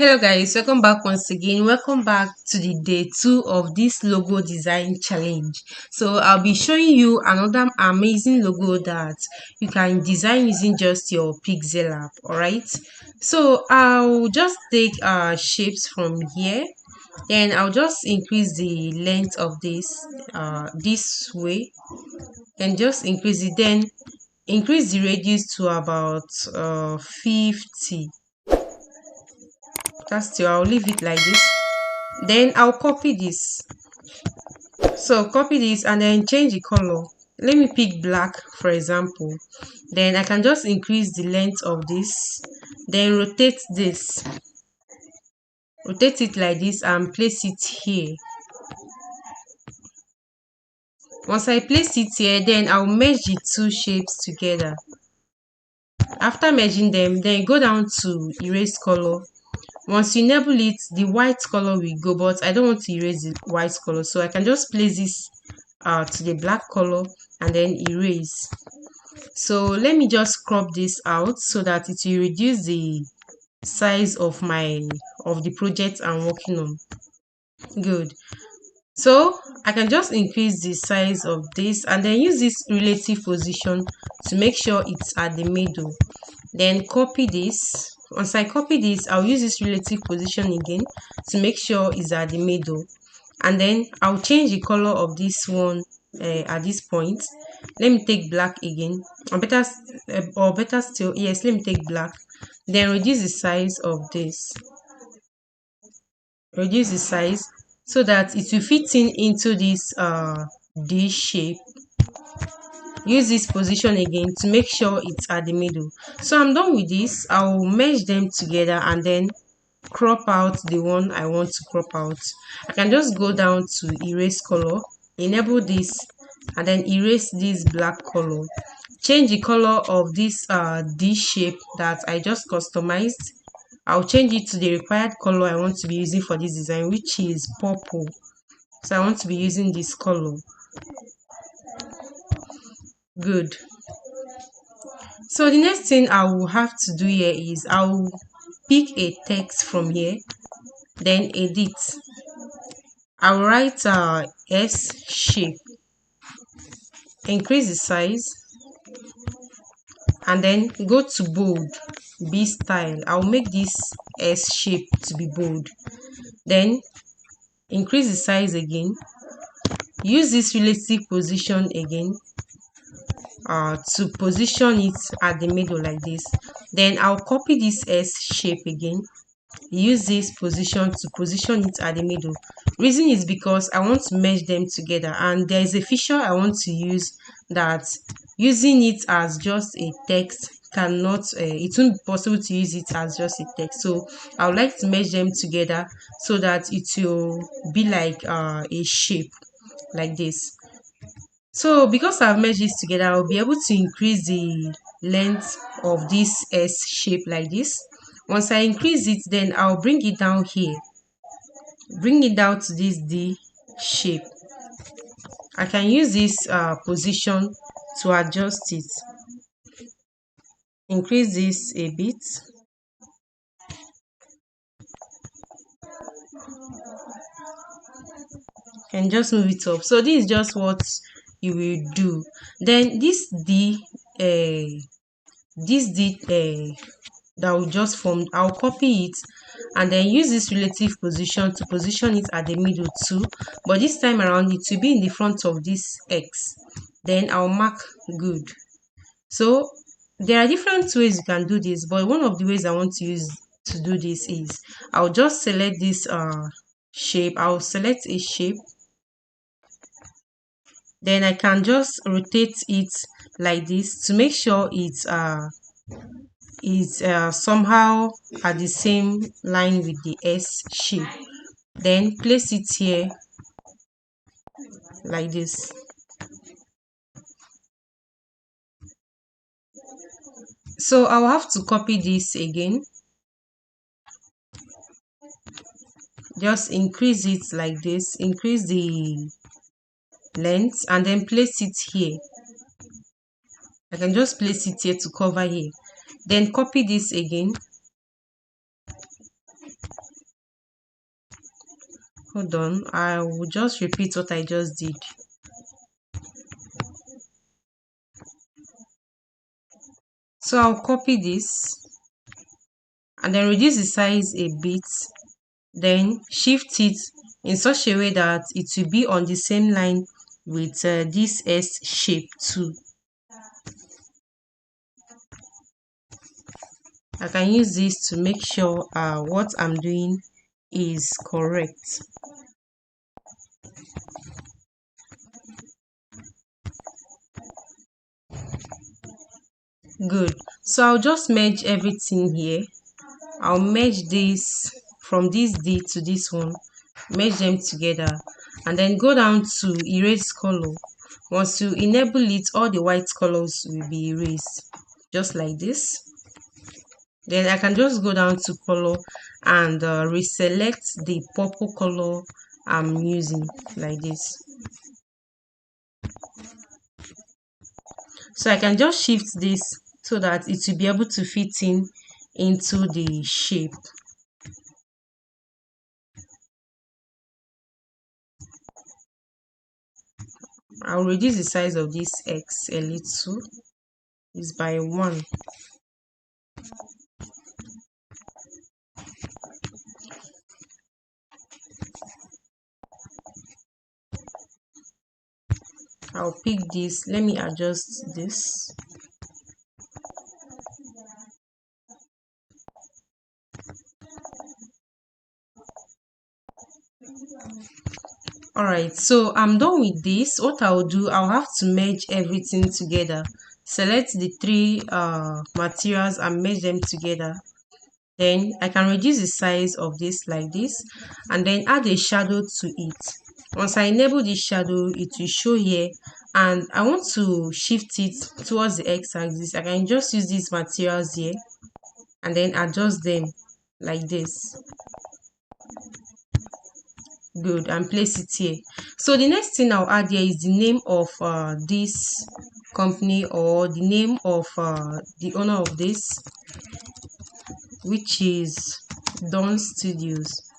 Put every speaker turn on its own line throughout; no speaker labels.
Hello guys, welcome back once again. Welcome back to the day 2 of this logo design challenge. So I'll be showing you another amazing logo that you can design using just your Pixellab. Alright, so I'll just take shapes from here. Then I'll just increase the length of this way and just increase it. Then increase the radius to about 50. That's still, I'll leave it like this. Then I'll copy this. So copy this and then change the color. Let me pick black for example. Then I can just increase the length of this. Then rotate this. Rotate it like this and place it here. Once I place it here, then I'll merge the two shapes together. After merging them, then go down to erase color. Once you enable it, the white color will go, but I don't want to erase the white color, so I can just place this to the black color and then erase. So let me just crop this out so that it will reduce the size of the project I'm working on. Good. So I can just increase the size of this and then use this relative position to make sure it's at the middle. Then copy this. Once I copy this, I'll use this relative position again to make sure it's at the middle. And then I'll change the color of this one at this point. Let me take black again, or better still, yes, let me take black. Then reduce the size of this. Reduce the size so that it will fit into this shape. Use this position again to make sure it's at the middle. So I'm done with this. I'll merge them together and then crop out the one I want to crop out. I can just go down to erase color, enable this, and then erase this black color. Change the color of this shape that I just customized. I'll change it to the required color I want to be using for this design, which is purple. So I want to be using this color. Good. So the next thing I will have to do here is I'll pick a text from here, then edit. I'll write S shape, increase the size, and then go to bold, B style. I'll make this S shape to be bold. Then increase the size again. Use this relative position again to position it at the middle like this. Then I'll copy this S shape again. Use this position to position it at the middle. Reason is because I want to merge them together, and there is a feature I want to use that using it as just a text cannot it won't be possible to use it as just a text. So I would like to merge them together so that it will be like a shape like this. So because I've merged this together, I'll be able to increase the length of this S shape like this. Once I increase it, then I'll bring it down here. Bring it down to this D shape. I can use this position to adjust it. Increase this a bit. And just move it up. So this is just what you will do. Then this D that will just form, I'll copy it and then use this relative position to position it at the middle too, but this time around it will be in the front of this X. Then I'll mark good. So there are different ways you can do this, but one of the ways I want to use to do this is I'll just select this shape. I'll select a shape, then I can just rotate it like this to make sure it's somehow at the same line with the S shape. Then place it here like this. So I'll have to copy this again. Just increase it like this, increase the length, and then place it here. I can just place it here to cover here. Then copy this again. Hold on, I will just repeat what I just did. So I'll copy this and then reduce the size a bit, then shift it in such a way that it will be on the same line with this S shape too. I can use this to make sure what I'm doing is correct. Good. So I'll just merge everything here. I'll merge this from this D to this one, merge them together, and then go down to erase color. Once you enable it, all the white colors will be erased, just like this. Then I can just go down to color and reselect the purple color I'm using, like this. So I can just shift this so that it will be able to fit in into the shape. I'll reduce the size of this X a little. It's by 1. I'll pick this. Let me adjust this. Alright, so I'm done with this. What I'll do, I'll have to merge everything together. Select the 3 materials and merge them together. Then I can reduce the size of this like this and then add a shadow to it. Once I enable this shadow, it will show here, and I want to shift it towards the x-axis. I can just use these materials here and then adjust them like this. Good, and place it here. So the next thing I'll add here is the name of this company, or the name of the owner of this, which is Dawn Studios.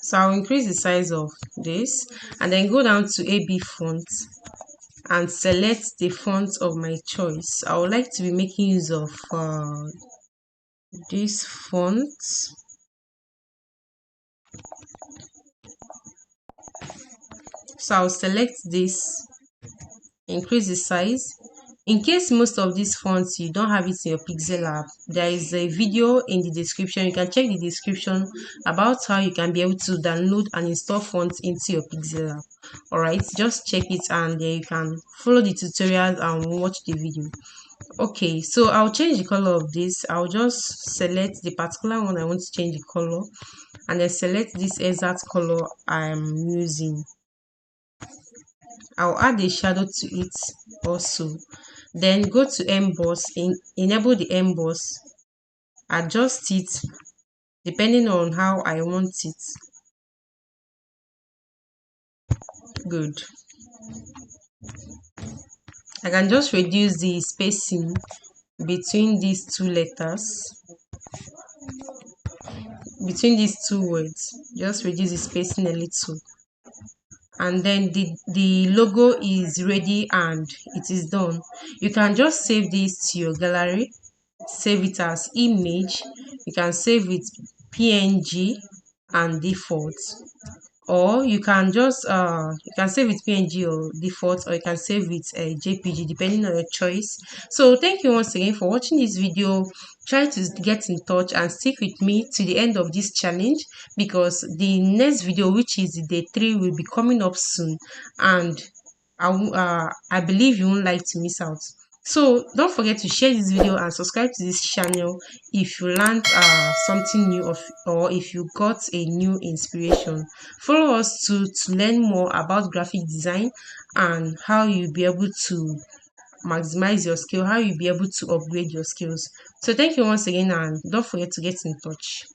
So I'll increase the size of this and then go down to AB font and select the font of my choice. I would like to be making use of this font. So I'll select this, increase the size. In case most of these fonts you don't have it in your Pixellab, there is a video in the description. You can check the description about how you can be able to download and install fonts into your Pixellab. Alright, just check it and you can follow the tutorials and watch the video. Okay, so I'll change the color of this. I'll just select the particular one I want to change the color and then select this exact color I'm using. I'll add a shadow to it also. Then go to emboss, enable the emboss, adjust it depending on how I want it. Good. I can just reduce the spacing between these two letters, between these two words. Just reduce the spacing a little. And then the logo is ready and it is done. You can just save this to your gallery, save it as image. You can save it PNG and default, or you can just you can save it PNG or default, or you can save it JPG depending on your choice. So thank you once again for watching this video. Try to get in touch and stick with me to the end of this challenge, because the next video, which is day 3, will be coming up soon, and I believe you won't like to miss out. So don't forget to share this video and subscribe to this channel if you learned something new, or if you got a new inspiration. Follow us to learn more about graphic design and how you'll be able to maximize your skill, how you'll be able to upgrade your skills. So thank you once again, and don't forget to get in touch.